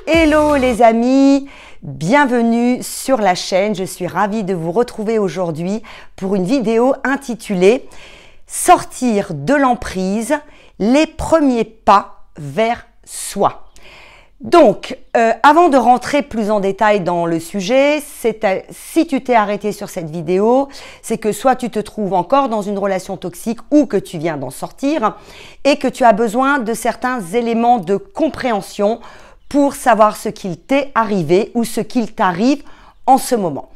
Hello les amis, bienvenue sur la chaîne. Je suis ravie de vous retrouver aujourd'hui pour une vidéo intitulée « Sortir de l'emprise, les premiers pas vers soi ». Donc, avant de rentrer plus en détail dans le sujet, si tu t'es arrêté sur cette vidéo, c'est que soit tu te trouves encore dans une relation toxique ou que tu viens d'en sortir et que tu as besoin de certains éléments de compréhension pour savoir ce qu'il t'est arrivé ou ce qu'il t'arrive en ce moment.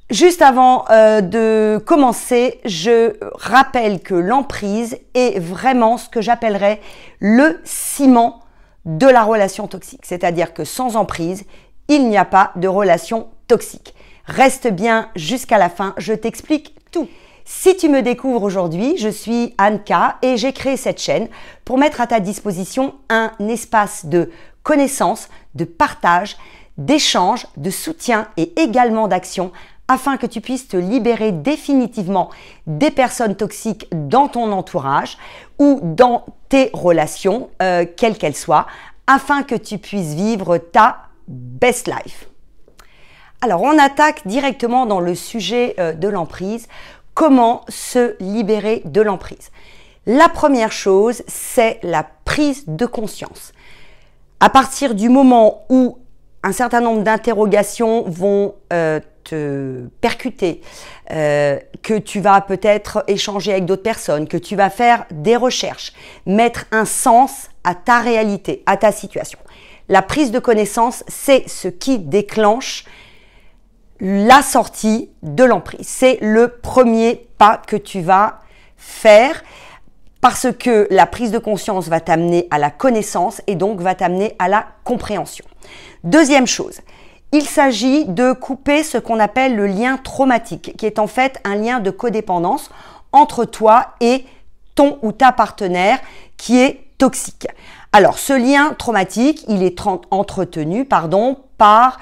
Juste avant de commencer, je rappelle que l'emprise est vraiment ce que j'appellerais le ciment de la relation toxique. C'est-à-dire que sans emprise, il n'y a pas de relation toxique. Reste bien jusqu'à la fin, je t'explique tout. Si tu me découvres aujourd'hui, je suis Anka et j'ai créé cette chaîne pour mettre à ta disposition un espace de connaissance, de partage, d'échange, de soutien et également d'action afin que tu puisses te libérer définitivement des personnes toxiques dans ton entourage ou dans tes relations, quelles qu'elles soient, afin que tu puisses vivre ta best life. Alors, on attaque directement dans le sujet de l'emprise. Comment se libérer de l'emprise? La première chose, c'est la prise de conscience. À partir du moment où un certain nombre d'interrogations vont te percuter, que tu vas peut-être échanger avec d'autres personnes, que tu vas faire des recherches, mettre un sens à ta réalité, à ta situation. La prise de connaissance, c'est ce qui déclenche la sortie de l'emprise. C'est le premier pas que tu vas faire parce que la prise de conscience va t'amener à la connaissance et donc va t'amener à la compréhension. Deuxième chose, il s'agit de couper ce qu'on appelle le lien traumatique, qui est en fait un lien de codépendance entre toi et ton ou ta partenaire qui est toxique. Alors, ce lien traumatique, il est entretenu par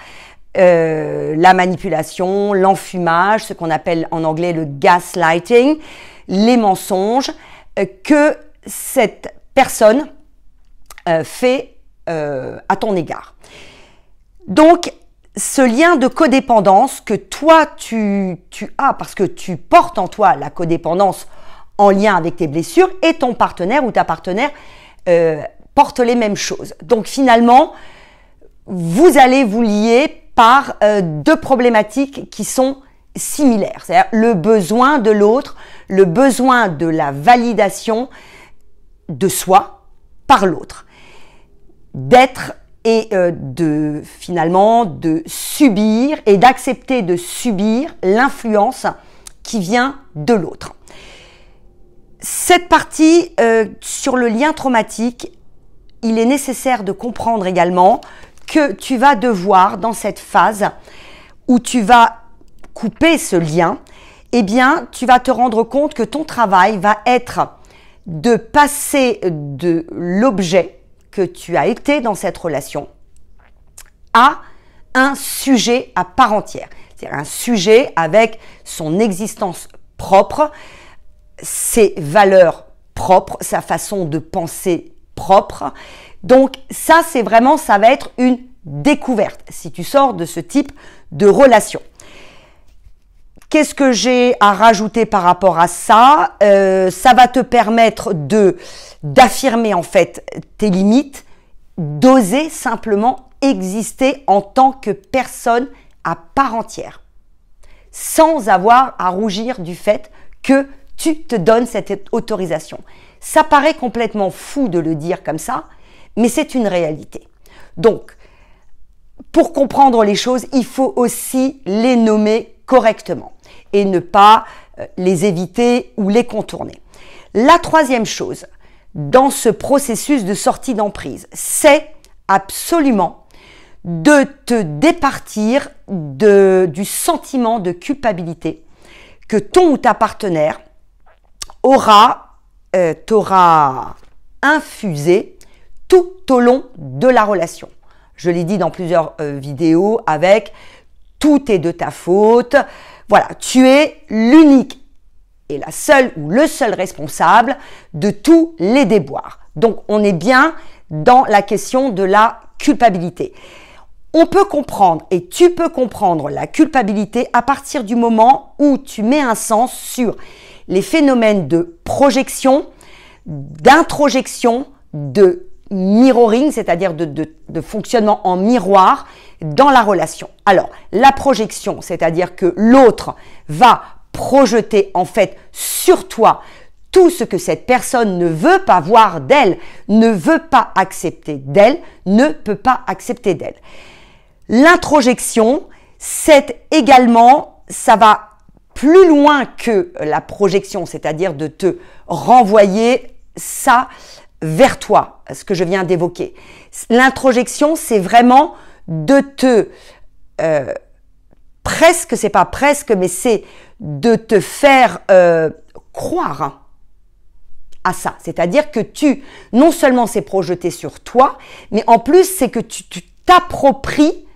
la manipulation, l'enfumage, ce qu'on appelle en anglais le gaslighting, les mensonges que cette personne fait à ton égard. Donc, ce lien de codépendance que toi, tu as parce que tu portes en toi la codépendance en lien avec tes blessures et ton partenaire ou ta partenaire porte les mêmes choses. Donc, finalement, vous allez vous lier par deux problématiques qui sont similaires. C'est-à-dire le besoin de l'autre, le besoin de la validation de soi par l'autre. D'être et finalement de subir et d'accepter de subir l'influence qui vient de l'autre. Cette partie sur le lien traumatique, il est nécessaire de comprendre également que tu vas devoir, dans cette phase où tu vas couper ce lien, eh bien, tu vas te rendre compte que ton travail va être de passer de l'objet que tu as été dans cette relation à un sujet à part entière. C'est-à-dire un sujet avec son existence propre, ses valeurs propres, sa façon de penser propre. Donc ça, c'est vraiment, ça va être une découverte si tu sors de ce type de relation. Qu'est-ce que j'ai à rajouter par rapport à ça? Ça va te permettre d'affirmer en fait tes limites, d'oser simplement exister en tant que personne à part entière, sans avoir à rougir du fait que tu te donnes cette autorisation. Ça paraît complètement fou de le dire comme ça, mais c'est une réalité. Donc, pour comprendre les choses, il faut aussi les nommer correctement et ne pas les éviter ou les contourner. La troisième chose dans ce processus de sortie d'emprise, c'est absolument de te départir du sentiment de culpabilité que ton ou ta partenaire t'aura infusé tout au long de la relation. Je l'ai dit dans plusieurs vidéos avec « tout est de ta faute ». Voilà, tu es l'unique et la seule ou le seul responsable de tous les déboires. Donc, on est bien dans la question de la culpabilité. On peut comprendre et tu peux comprendre la culpabilité à partir du moment où tu mets un sens sur les phénomènes de projection, d'introjection, de mirroring, c'est-à-dire de fonctionnement en miroir dans la relation. Alors, la projection, c'est-à-dire que l'autre va projeter en fait sur toi tout ce que cette personne ne veut pas voir d'elle, ne veut pas accepter d'elle, ne peut pas accepter d'elle. L'introjection, c'est également, ça va plus loin que la projection, c'est-à-dire de te renvoyer ça vers toi, ce que je viens d'évoquer. L'introjection, c'est vraiment de te, presque, c'est pas presque, mais c'est de te faire croire à ça. C'est-à-dire que non seulement c'est projeté sur toi, mais en plus c'est que tu t'appropries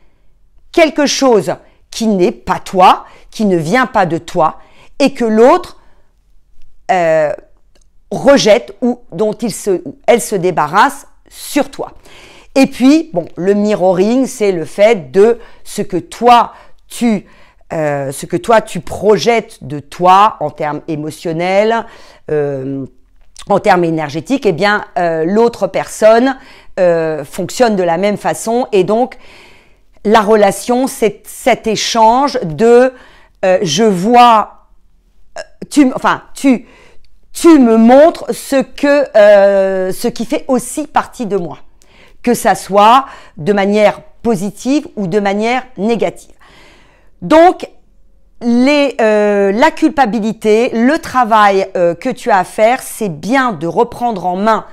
quelque chose qui n'est pas toi, qui ne vient pas de toi, et que l'autre rejette ou dont elle se débarrasse sur toi. Et puis, bon, le mirroring, c'est le fait de ce que toi tu projettes de toi en termes émotionnels, en termes énergétiques, eh bien, l'autre personne fonctionne de la même façon, et donc la relation, c'est cet échange de je vois, tu me montres ce qui fait aussi partie de moi, que ça soit de manière positive ou de manière négative. Donc, la culpabilité, le travail que tu as à faire, c'est bien de reprendre en main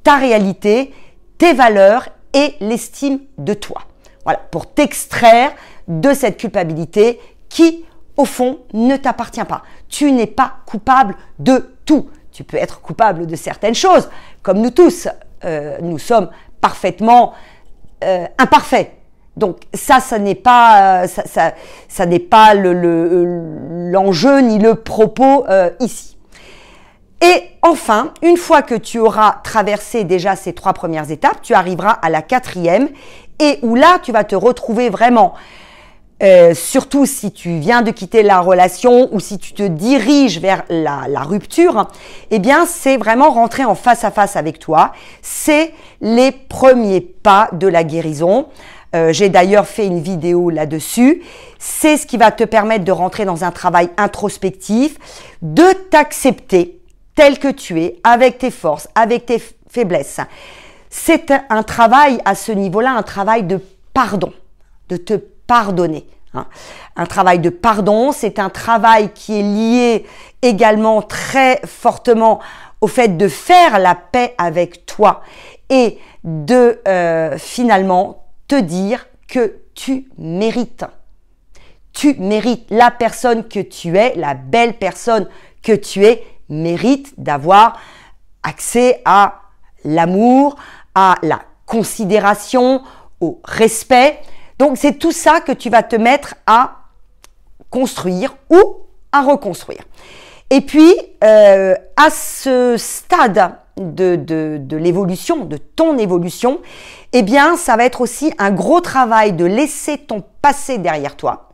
ta réalité, tes valeurs et l'estime de toi. Voilà, pour t'extraire de cette culpabilité qui, au fond, ne t'appartient pas. Tu n'es pas coupable de tout. Tu peux être coupable de certaines choses, comme nous tous. Nous sommes parfaitement imparfaits. Donc ça n'est pas, ça n'est pas l'enjeu ni le propos ici. Et enfin, une fois que tu auras traversé déjà ces 3 premières étapes, tu arriveras à la 4e, et où là, tu vas te retrouver vraiment, surtout si tu viens de quitter la relation ou si tu te diriges vers la rupture, eh bien, c'est vraiment rentrer en face à face avec toi. C'est les premiers pas de la guérison. J'ai d'ailleurs fait une vidéo là-dessus. C'est ce qui va te permettre de rentrer dans un travail introspectif, de t'accepter tel que tu es, avec tes forces, avec tes faiblesses. C'est un travail à ce niveau-là, un travail de pardon, de te pardonner. Un travail de pardon, c'est un travail qui est lié également très fortement au fait de faire la paix avec toi et de finalement te dire que tu mérites. Tu mérites. La personne que tu es, la belle personne que tu es, mérite d'avoir accès à l'amour, à la considération, au respect. Donc, c'est tout ça que tu vas te mettre à construire ou à reconstruire. Et puis, à ce stade de l'évolution, de ton évolution, eh bien, ça va être aussi un gros travail de laisser ton passé derrière toi,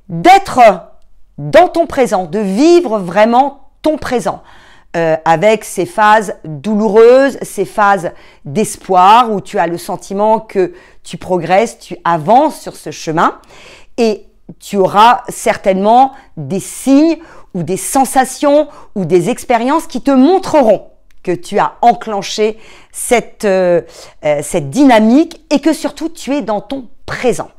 d'être dans ton présent, de vivre vraiment ton présent, avec ces phases douloureuses, ces phases d'espoir où tu as le sentiment que tu progresses, tu avances sur ce chemin, et tu auras certainement des signes ou des sensations ou des expériences qui te montreront que tu as enclenché cette dynamique et que surtout tu es dans ton présent.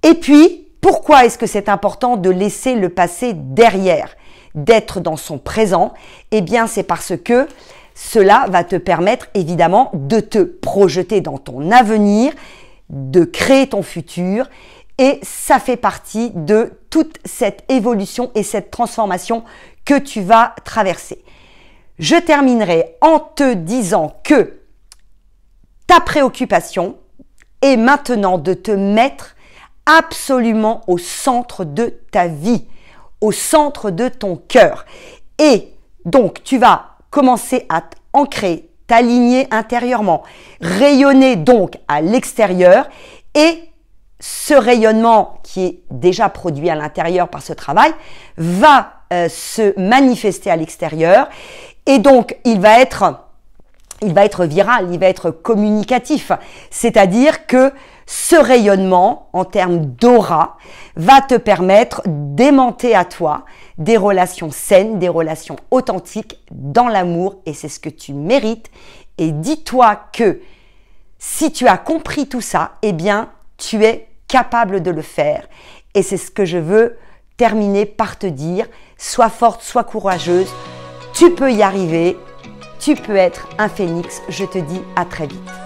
Et puis, pourquoi est-ce que c'est important de laisser le passé derrière, d'être dans son présent? Eh bien, c'est parce que cela va te permettre évidemment de te projeter dans ton avenir, de créer ton futur, et ça fait partie de toute cette évolution et cette transformation que tu vas traverser. Je terminerai en te disant que ta préoccupation est maintenant de te mettre absolument au centre de ta vie, au centre de ton cœur. Et donc, tu vas commencer à ancrer t'aligner intérieurement, rayonner donc à l'extérieur et ce rayonnement qui est déjà produit à l'intérieur par ce travail va se manifester à l'extérieur et donc il va être viral, il va être communicatif. C'est-à-dire que ce rayonnement en termes d'aura va te permettre d'aimanter à toi des relations saines, des relations authentiques dans l'amour et c'est ce que tu mérites. Et dis-toi que si tu as compris tout ça, eh bien, tu es capable de le faire. Et c'est ce que je veux terminer par te dire. Sois forte, sois courageuse. Tu peux y arriver. Tu peux être un phénix. Je te dis à très vite.